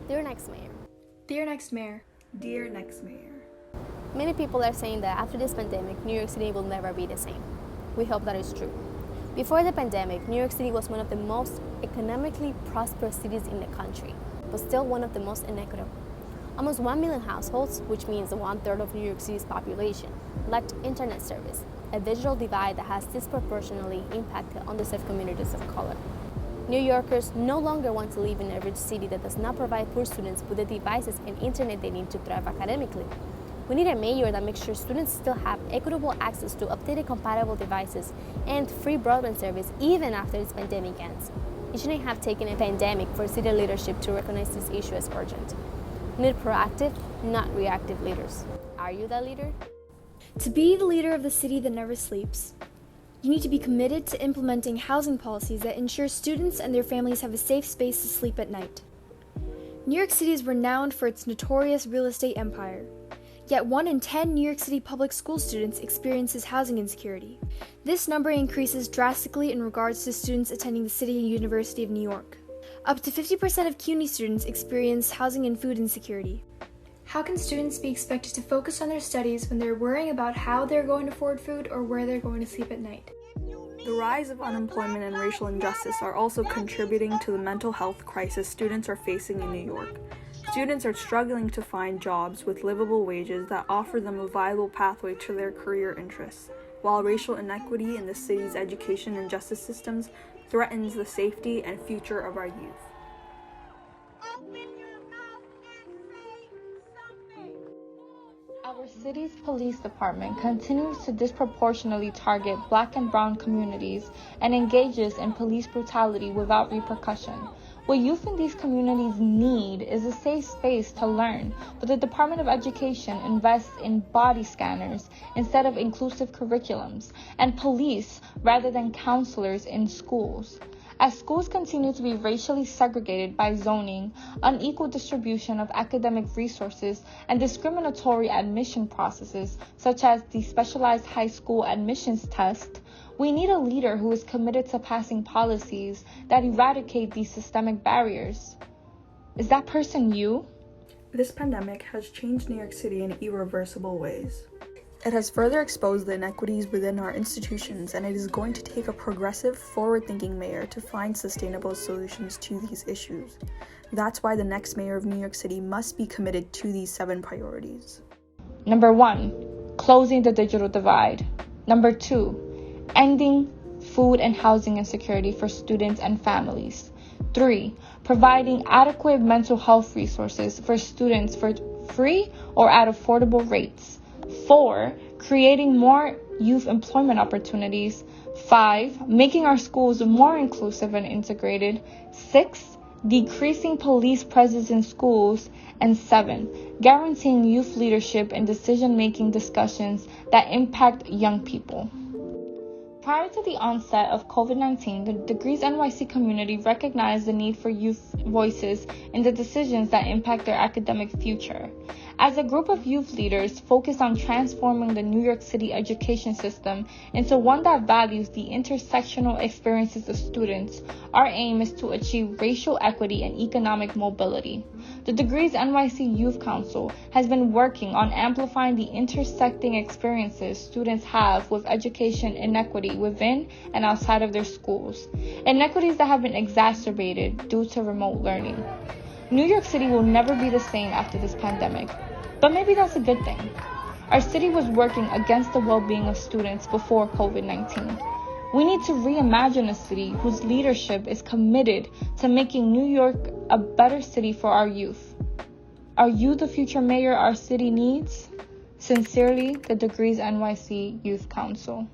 Dear next mayor. Dear next mayor. Dear next mayor. Many people are saying that after this pandemic, New York City will never be the same. We hope that is true. Before the pandemic, New York City was one of the most economically prosperous cities in the country, but still one of the most inequitable. Almost 1 million households, which means 1/3 of New York City's population, lacked internet service, a digital divide that has disproportionately impacted underserved communities of color. New Yorkers no longer want to live in a rich city that does not provide poor students with the devices and internet they need to thrive academically. We need a mayor that makes sure students still have equitable access to updated compatible devices and free broadband service even after this pandemic ends. It shouldn't have taken a pandemic for city leadership to recognize this issue as urgent. We need proactive, not reactive leaders. Are you that leader? To be the leader of the city that never sleeps, you need to be committed to implementing housing policies that ensure students and their families have a safe space to sleep at night. New York City is renowned for its notorious real estate empire. Yet 1 in 10 New York City public school students experiences housing insecurity. This number increases drastically in regards to students attending the City University of New York. Up to 50% of CUNY students experience housing and food insecurity. How can students be expected to focus on their studies when they're worrying about how they're going to afford food or where they're going to sleep at night? The rise of unemployment and racial injustice are also contributing to the mental health crisis students are facing in New York. Students are struggling to find jobs with livable wages that offer them a viable pathway to their career interests, while racial inequity in the city's education and justice systems threatens the safety and future of our youth. Our city's police department continues to disproportionately target Black and brown communities and engages in police brutality without repercussion. What youth in these communities need is a safe space to learn, but the Department of Education invests in body scanners instead of inclusive curriculums, and police rather than counselors in schools. As schools continue to be racially segregated by zoning, unequal distribution of academic resources, and discriminatory admission processes, such as the specialized high school admissions test, we need a leader who is committed to passing policies that eradicate these systemic barriers. Is that person you? This pandemic has changed New York City in irreversible ways. It has further exposed the inequities within our institutions, and it is going to take a progressive, forward-thinking mayor to find sustainable solutions to these issues. That's why the next mayor of New York City must be committed to these 7 priorities. Number 1, closing the digital divide. Number 2, ending food and housing insecurity for students and families. 3, providing adequate mental health resources for students for free or at affordable rates. 4, creating more youth employment opportunities. 5, making our schools more inclusive and integrated. 6, decreasing police presence in schools. And 7, guaranteeing youth leadership and decision-making discussions that impact young people. Prior to the onset of COVID-19, the Degrees NYC community recognized the need for youth voices in the decisions that impact their academic future. As a group of youth leaders focused on transforming the New York City education system into one that values the intersectional experiences of students, our aim is to achieve racial equity and economic mobility. The Degrees NYC Youth Council has been working on amplifying the intersecting experiences students have with education inequity within and outside of their schools, inequities that have been exacerbated due to remote learning. New York City will never be the same after this pandemic, but maybe that's a good thing. Our city was working against the well-being of students before COVID-19. We need to reimagine a city whose leadership is committed to making New York a better city for our youth. Are you the future mayor our city needs? Sincerely, the Degrees NYC Youth Council.